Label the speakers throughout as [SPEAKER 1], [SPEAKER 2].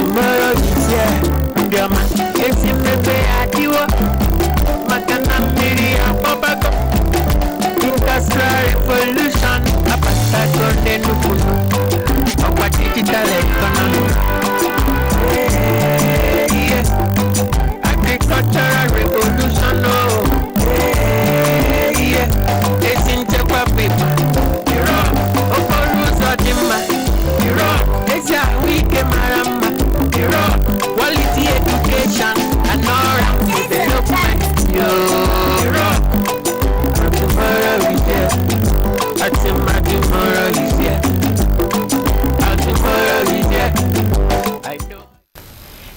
[SPEAKER 1] tomorrow is here. Bioma, it's in pepe adiwa. Makana miri ababago. Industrial revolution. Abasta konde nukuno. Our digital economy. Yeah. Agricultural revolution. Oh. Yeah. It's in Japan paper. You're up. Okoruzo dima. You're up. It's ya wike marama. You're up. Quality education and all around development. You're up. Tomorrow is here. Tomorrow is here. Tomorrow is here. I know.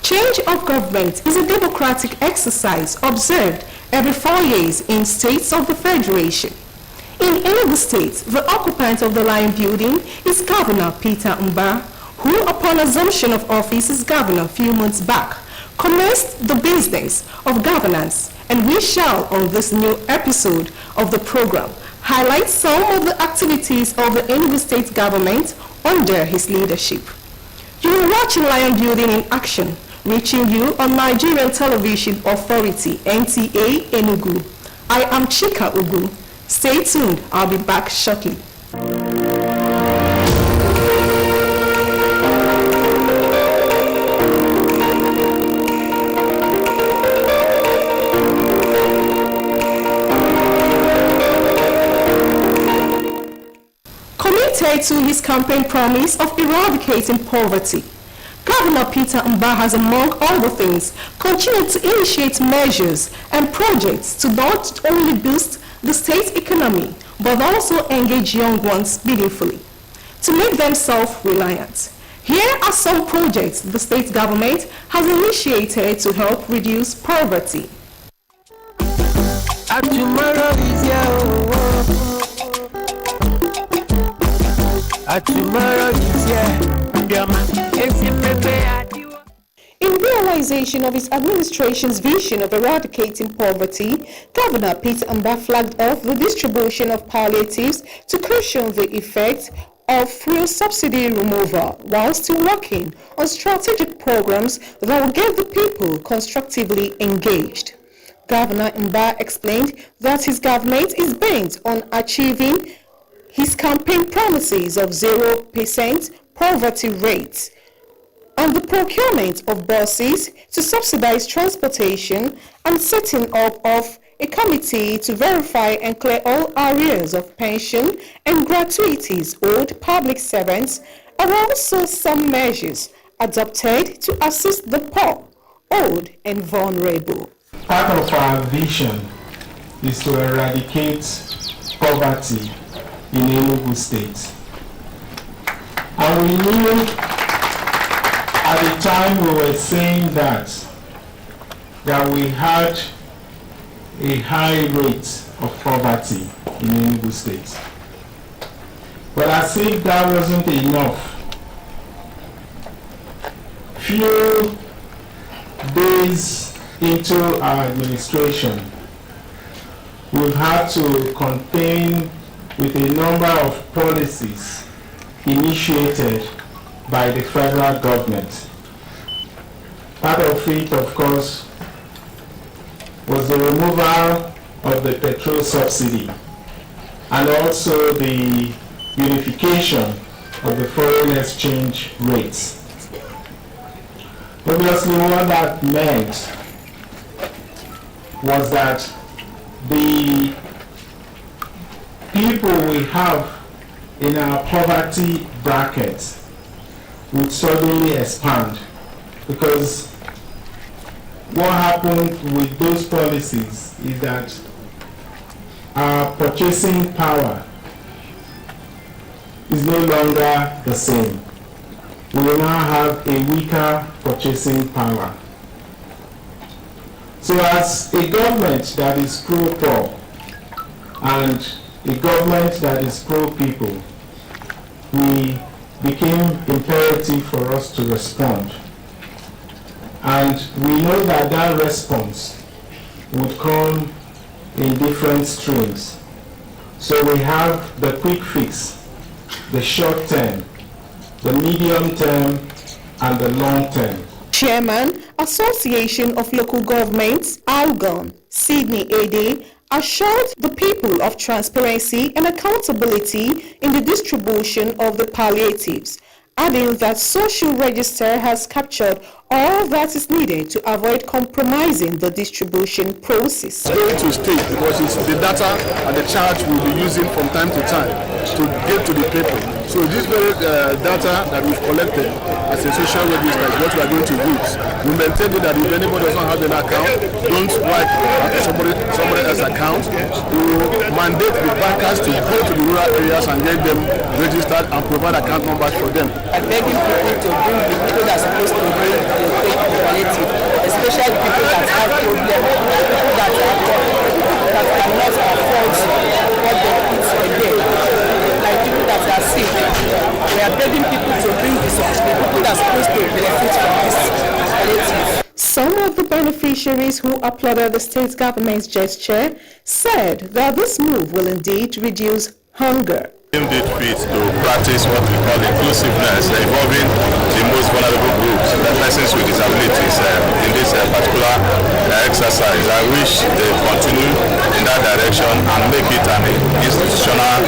[SPEAKER 2] Change of government is a democratic exercise observed every 4 years in states of the Federation. In Enugu State, the occupant of the Lion Building is Governor Peter Mba, who, upon assumption of office as governor a few months back, commenced the business of governance, and we shall, on this new episode of the program, highlight some of the activities of the Enugu State government under his leadership. You are watching Lion Building in action, reaching you on Nigerian Television Authority, NTA Enugu. I am Chika Ugu. Stay tuned, I'll be back shortly. Committed to his campaign promise of eradicating poverty, Governor Peter Mba has, among other things, continued to initiate measures and projects to not only boost the state's economy, but also engage young ones meaningfully to make them self-reliant. Here are some projects the state government has initiated to help reduce poverty.
[SPEAKER 1] Tomorrow is here. Tomorrow is here.
[SPEAKER 2] In realization of his administration's vision of eradicating poverty, Governor Peter Mba flagged off the distribution of palliatives to cushion the effect of fuel subsidy removal, while still working on strategic programs that will get the people constructively engaged. Governor Mba explained that his government is bent on achieving his campaign promises of 0% poverty rates and the procurement of buses to subsidize transportation and setting up of a committee to verify and clear all arrears of pension and gratuities owed public servants are also some measures adopted to assist the poor, old and vulnerable.
[SPEAKER 3] Part of our vision is to eradicate poverty in Enugu State. And we knew at the time we were saying that we had a high rate of poverty in Enugu State. But as if that wasn't enough, few days into our administration, we've had to contend with a number of policies initiated by the federal government. Part of it, of course, was the removal of the petrol subsidy and also the unification of the foreign exchange rates. Obviously, what that meant was that the people we have in our poverty bracket would suddenly expand, because what happened with those policies is that our purchasing power is no longer the same. We will now have a weaker purchasing power. So as a government that is pro-poor and a government that is pro-people, we became imperative for us to respond. And we know that that response would come in different streams. So we have the quick fix, the short term, the medium term, and the long term.
[SPEAKER 2] Chairman, Association of Local Governments, Algon, Sydney Ede, assured the people of transparency and accountability in the distribution of the palliatives, adding that social register has captured all that is needed to avoid compromising the distribution process.
[SPEAKER 4] It's going to stay because it's the data and the charge we'll be using from time to time to get to the people. So this very data that we've collected as a social register is what we are going to use. We maintain it that if anybody does not have an account, don't wipe somebody else's account. We will mandate the bankers to go to the rural areas and get them registered and provide account numbers for them.
[SPEAKER 5] I'm begging people to bring the people that are supposed to bring the palliative, especially people that have problems, people that cannot afford what they eat a day, like people that are sick. We are begging people to bring the people that are supposed to benefit from this palliative.
[SPEAKER 2] Some of the beneficiaries who applauded the state government's gesture said that this move will indeed reduce hunger.
[SPEAKER 6] Deemed it fit to practice what we call inclusiveness, involving the most vulnerable groups, the persons with disabilities, in this particular exercise. I wish they continue in that direction and make it an institutional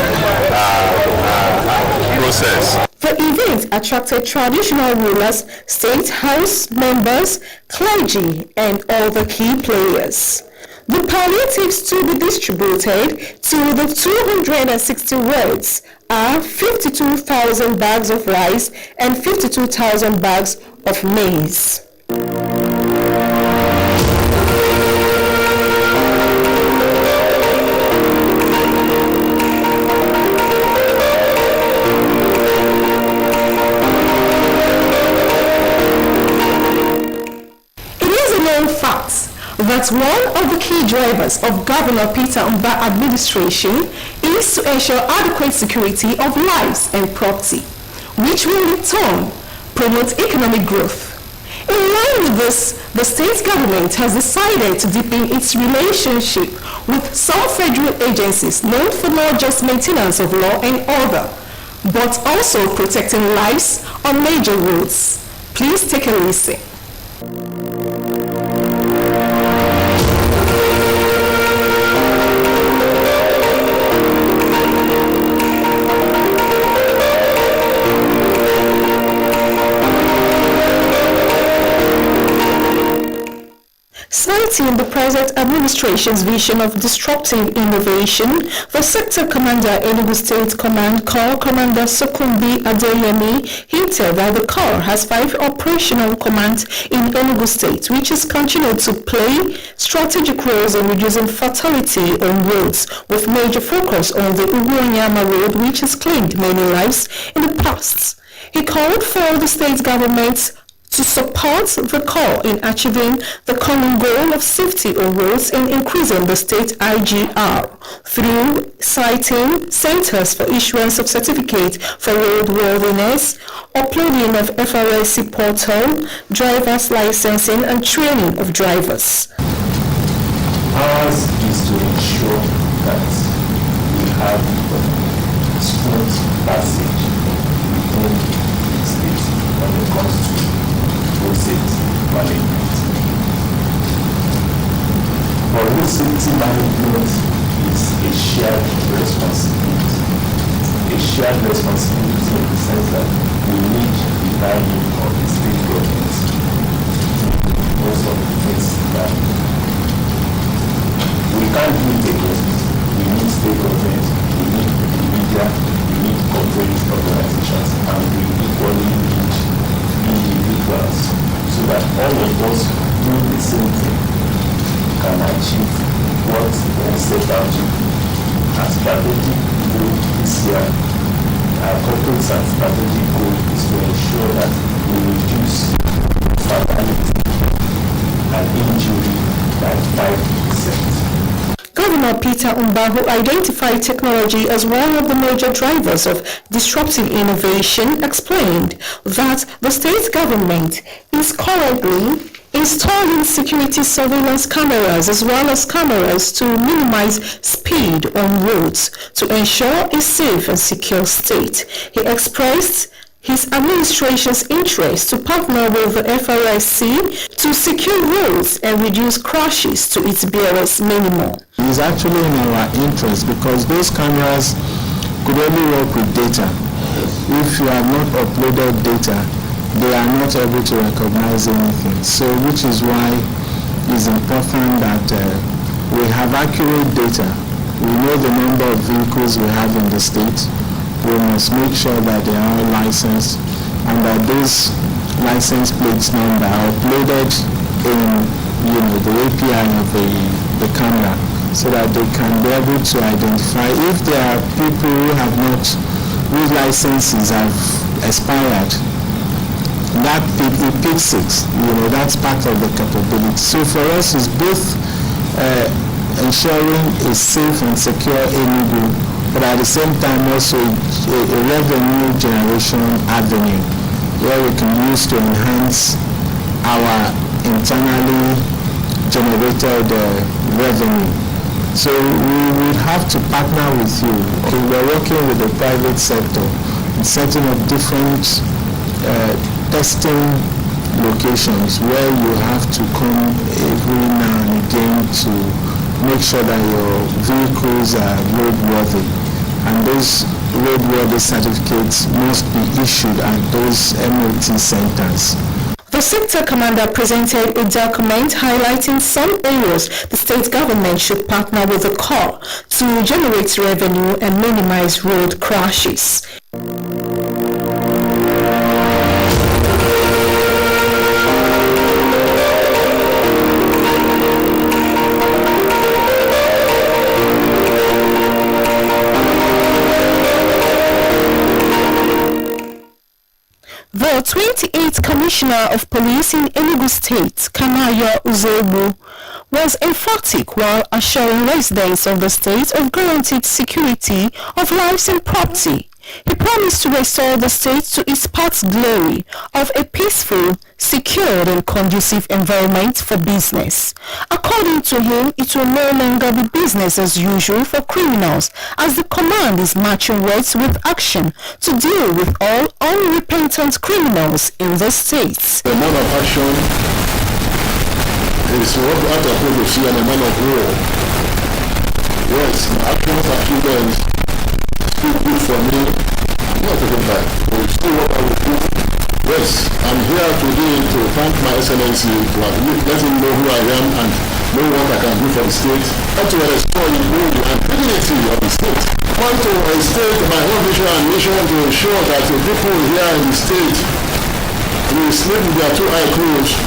[SPEAKER 6] process.
[SPEAKER 2] The event attracted traditional rulers, state house members, clergy, and other key players. The palliatives to be distributed to the 260 wards are 52,000 bags of rice and 52,000 bags of maize. That one of the key drivers of Governor Peter Mbah administration is to ensure adequate security of lives and property, which will in turn promote economic growth. In line with this, the state government has decided to deepen its relationship with some federal agencies known for not just maintenance of law and order, but also protecting lives on major roads. Please take a listen. Citing the present administration's vision of disruptive innovation, the sector commander Enugu State Command Corps Commander Sokumbi Adeyemi hinted that the Corps has 5 operational commands in Enugu State, which has continued to play strategic roles in reducing fatality on roads, with major focus on the Uguanyama Road, which has claimed many lives in the past. He called for the state government to support the Corps in achieving the common goal of safety on roads and increasing the state IGR through citing centers for issuance of certificate for roadworthiness, uploading of FRSC portal, driver's licensing and training of drivers.
[SPEAKER 3] Ours is to ensure that we have smooth passage within the state when it comes to road safety management. But road safety management is a shared responsibility. A shared responsibility in the sense that we need the buy-in of the state government. Most of the things that we can't do it alone. We need state government, we need the media, we need corporate organizations, and we equally need individuals, so that all of us do the same thing, can achieve what we set out to do. Our strategic goal this year, our corporate and strategic goal is to ensure that we reduce fatality and injury by 5%.
[SPEAKER 2] Governor Peter Mbah, who identified technology as one of the major drivers of disruptive innovation, explained that the state government is currently installing security surveillance cameras as well as cameras to minimize speed on roads to ensure a safe and secure state. He expressed his administration's interest to partner with the FRSC to secure roads and reduce crashes to its barest minimum.
[SPEAKER 3] It is actually in our interest because those cameras could only work with data. If you have not uploaded data, they are not able to recognize anything. So which is why it's important that we have accurate data. We know the number of vehicles we have in the state. We must make sure that they are all licensed and that those license plates number are uploaded in the API of the camera so that they can be able to identify if there are people whose licenses have expired. That it picks it, that's part of the capability. So for us it's both ensuring a safe and secure Enugu, but at the same time also a revenue generation avenue where we can use to enhance our internally generated revenue. So we will have to partner with you. Okay, we're working with the private sector in setting up different testing locations where you have to come every now and again to make sure that your vehicles are roadworthy, and those roadworthy certificates must be issued at those MOT centers.
[SPEAKER 2] The sector commander presented a document highlighting some areas the state government should partner with the corps to generate revenue and minimize road crashes. The 28th Commissioner of Police in Enugu State, Kanayo Uzobu, was emphatic while assuring residents of the state of guaranteed security of lives and property. He promised to restore the state to its past glory of a peaceful, secured and conducive environment for business. According to him, it will no longer be business as usual for criminals, as the command is marching words with action to deal with all unrepentant criminals in the state.
[SPEAKER 4] The man of action is what to see and a man of war. Yes, actions are students. Still good for me. I'm not taking back. We'll see what I will do. Yes, I'm here today to thank my excellency for letting me know who I am and know what I can do for the state. And to restore the glory and dignity of the state. I want to state my own vision and mission to ensure that the people here in the state will sleep with their two eyes closed.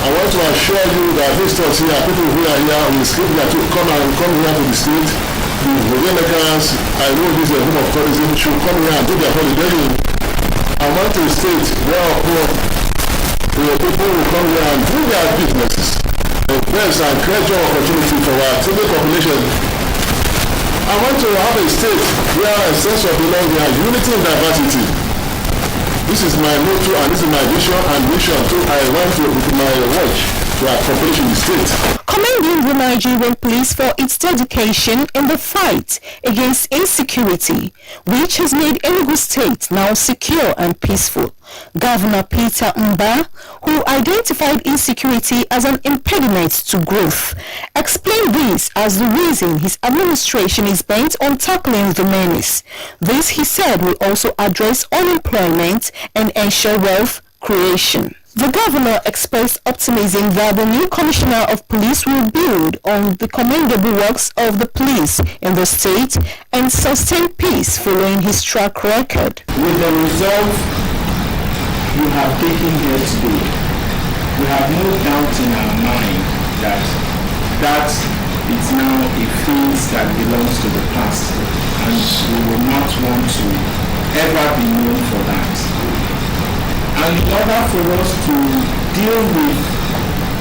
[SPEAKER 4] I want to assure you that visitors here, people who are here, will sleep with their two come here to the state. The Hogenians, I know this is a home of tourism, should come here and do their holiday. I want to state where the people will come here and do their businesses. There's a great job opportunity for our civil population. I want to have a state where a sense of belonging and unity in diversity. This is my motto and this is my vision and mission too. I want to, with my watch, to accomplish in the state.
[SPEAKER 2] Commending the Nigerian police for its dedication in the fight against insecurity, which has made Enugu State now secure and peaceful. Governor Peter Mba, who identified insecurity as an impediment to growth, explained this as the reason his administration is bent on tackling the menace. This, he said, will also address unemployment and ensure wealth creation. The governor expressed optimism that the new commissioner of police will build on the commendable works of the police in the state and sustain peace following his track record.
[SPEAKER 3] With the resolve you have taken here today, we have no doubt in our mind that is now a phase that belongs to the past, and we will not want to ever be known for that. And in order for us to deal with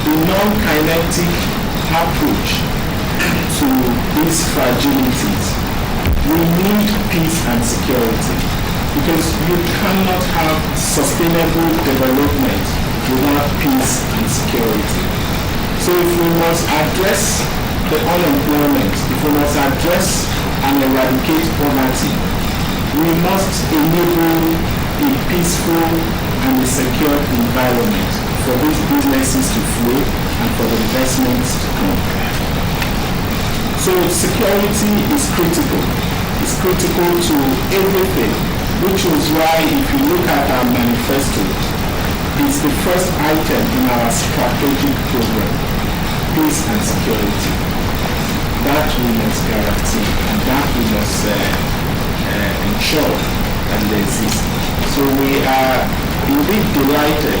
[SPEAKER 3] the non-kinetic approach to these fragilities, we need peace and security, because you cannot have sustainable development without peace and security. So if we must address the unemployment, if we must address and eradicate poverty, we must enable a peaceful and a secure environment for these businesses to flow and for the investments to come. So security is critical. It's critical to everything, which is why if you look at our manifesto, it's the first item in our strategic program, peace and security. That we must guarantee and that we must ensure that they exist. So we are indeed delighted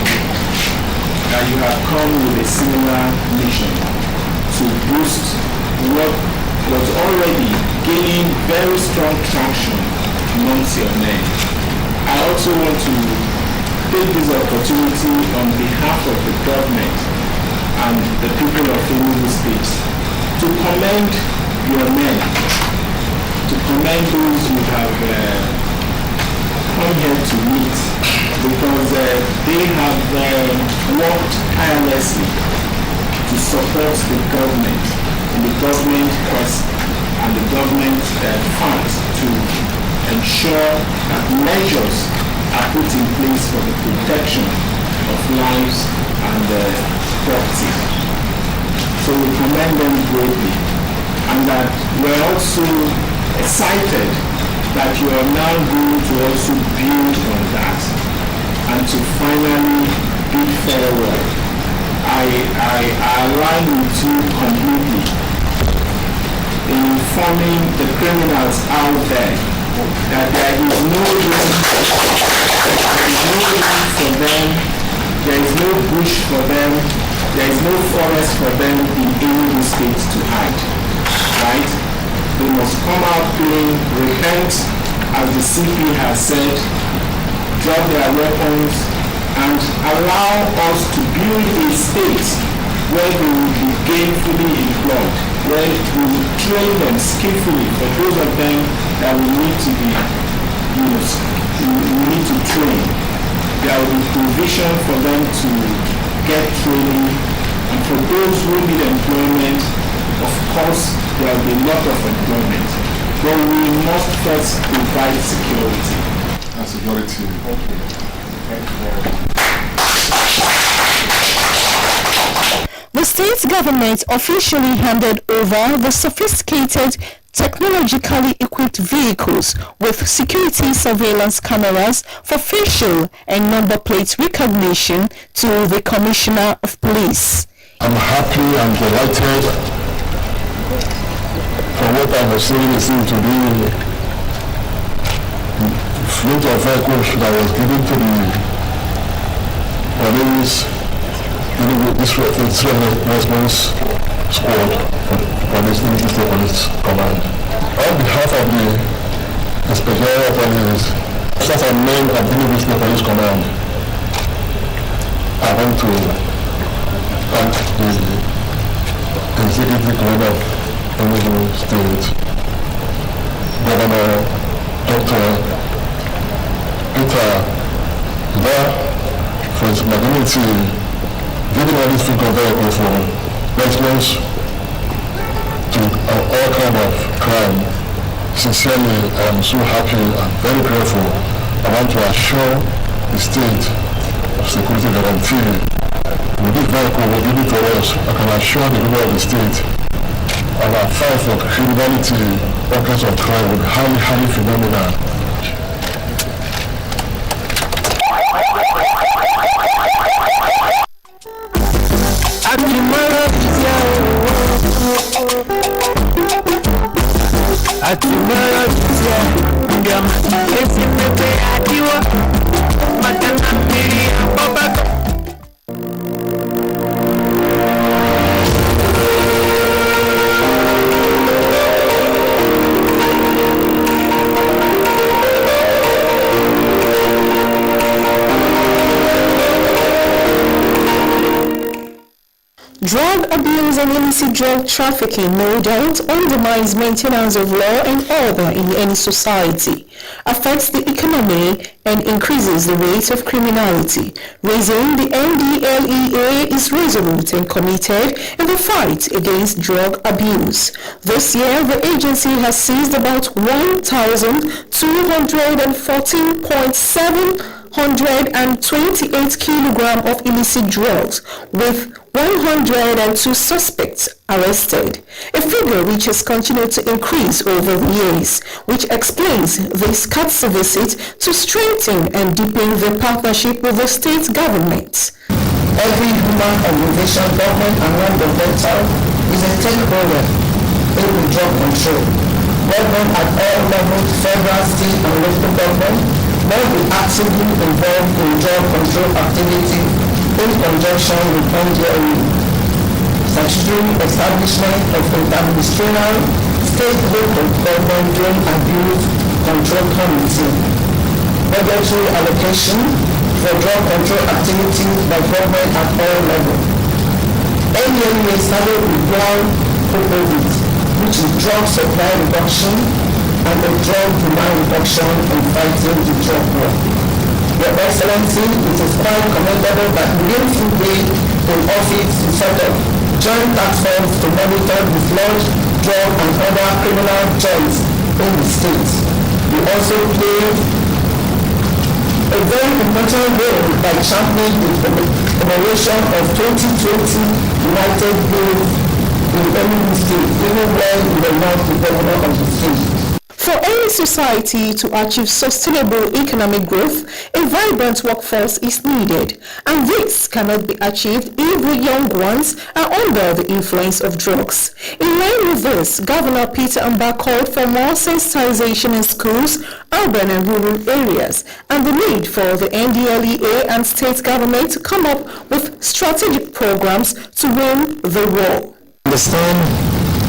[SPEAKER 3] that you have come with a similar mission to boost what was already gaining very strong traction amongst your men. I also want to take this opportunity on behalf of the government and the people of Enugu State to commend your men, to commend those you have come here to meet, because they have worked tirelessly to support the government and the government quest and the government funds to ensure that measures are put in place for the protection of lives and property. So we commend them greatly, and that we're also excited that you are now going to also build on that and to finally bid farewell. I align with you completely in informing the criminals out there that there is no room for them, there is no bush for them, there is no forest for them in any state to hide, right? They must come out clean, repent, as the CP has said, drop their weapons, and allow us to build a state where they will be gainfully employed, where we will train them skillfully for those of them that we need to be, we need to train. There will be provision for them to get training, and for those who need employment, of course, there will be a lot of employment. But we must first provide security.
[SPEAKER 4] And security.
[SPEAKER 3] Thank you very much.
[SPEAKER 2] The state government officially handed over the sophisticated, technologically equipped vehicles with security surveillance cameras for facial and number plate recognition to the Commissioner of Police.
[SPEAKER 7] I'm happy and delighted for what I was saying is to be fleet of vehicles that was given to the police, this response squad for this Enugu State Police Command. On behalf of the Inspector Police, officers and men of the Enugu State Police Command, I want to thank the Executive Commander of Enugu State, Governor Dr. Peter for his magnanimity, giving all these fleet of vehicles for response to all kind of crime. Sincerely, I am so happy and very grateful. I want to assure the state of security guarantee. With this vehicle will give it to us, I can assure the people of the state our fight for criminality, all kinds of crime will be highly phenomenal.
[SPEAKER 2] Drug abuse and illicit drug trafficking no doubt undermines maintenance of law and order in any society. affects the economy and increases the rate of criminality, raising the NDLEA is resolute and committed in the fight against drug abuse. This year, the agency has seized about 1,214.728 kilograms of illicit drugs, with 102 suspects arrested, a figure which has continued to increase over the years, which explains this courtesy visit to strengthen and deepen the partnership with the state government.
[SPEAKER 8] Every human organization, government and non-governmental, is a stakeholder in the drug control. Government at all levels, federal, state and local government, must be actively involved in drug control activity in conjunction with NDLEA. Statutory establishment of inter-ministerial state local government drug abuse control committee. Budgetary allocation for drug control activities by government at all levels. NDLEA started with ground proposals, which is drug supply reduction and the drug demand reduction in fighting the drug war. Your Excellency, it is quite commendable that within few days in office to set up joint task force to monitor the flood, drug and other criminal joints in the state. We also played a very important role by championing the commemoration of 2020 United Days in Enugu State, even when we were not the governor of the state.
[SPEAKER 2] For any society to achieve sustainable economic growth, a vibrant workforce is needed, and this cannot be achieved if the young ones are under the influence of drugs. In line with this, Governor Peter Mbah called for more sensitization in schools, urban and rural areas, and the need for the NDLEA and state government to come up with strategic programs to win the war.
[SPEAKER 9] Understand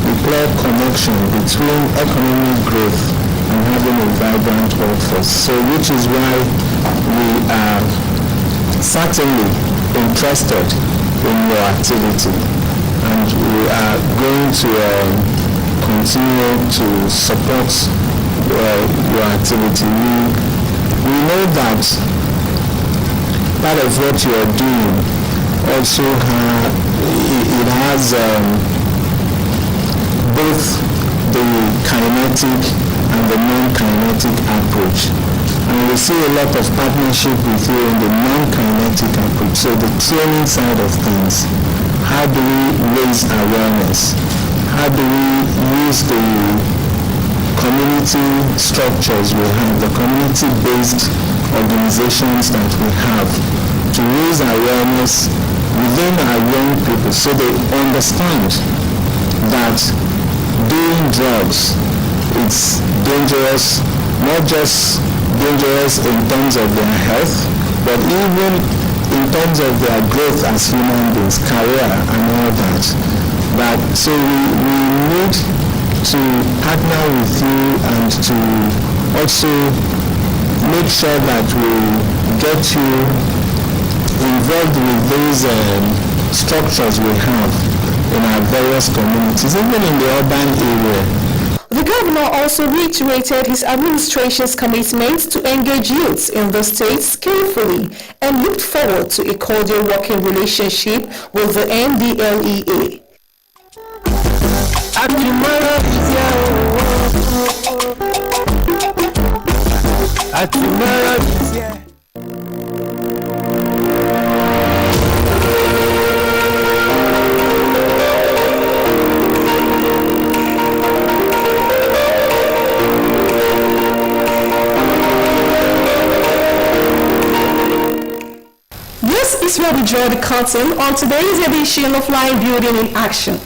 [SPEAKER 9] the clear connection between economic growth and having a vibrant workforce. So which is why we are certainly interested in your activity, and we are going to continue to support your activity. We know that part of what you are doing also has both the kinetic and the non-kinetic approach. And we see a lot of partnership with you in the non-kinetic approach. So the training side of things, how do we raise awareness? How do we use the community structures we have, the community-based organizations that we have, to raise awareness within our young people so they understand that doing drugs, it's dangerous, not just dangerous in terms of their health, but even in terms of their growth as human beings, career and all that. So we need to partner with you and to also make sure that we get you involved with those structures we have in our various communities, even in the urban area.
[SPEAKER 2] The governor also reiterated his administration's commitment to engage youths in the state skillfully and looked forward to a cordial working relationship with the NDLEA. This is where we draw the curtain on today's edition of Line Building in Action.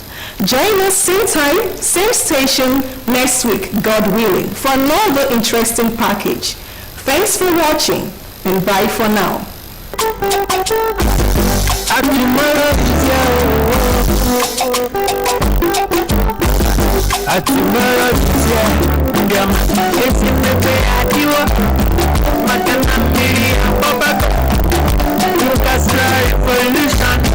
[SPEAKER 2] Join us same time, same station next week, God willing, for another interesting package. Thanks for watching and bye for now.
[SPEAKER 1] Revolution.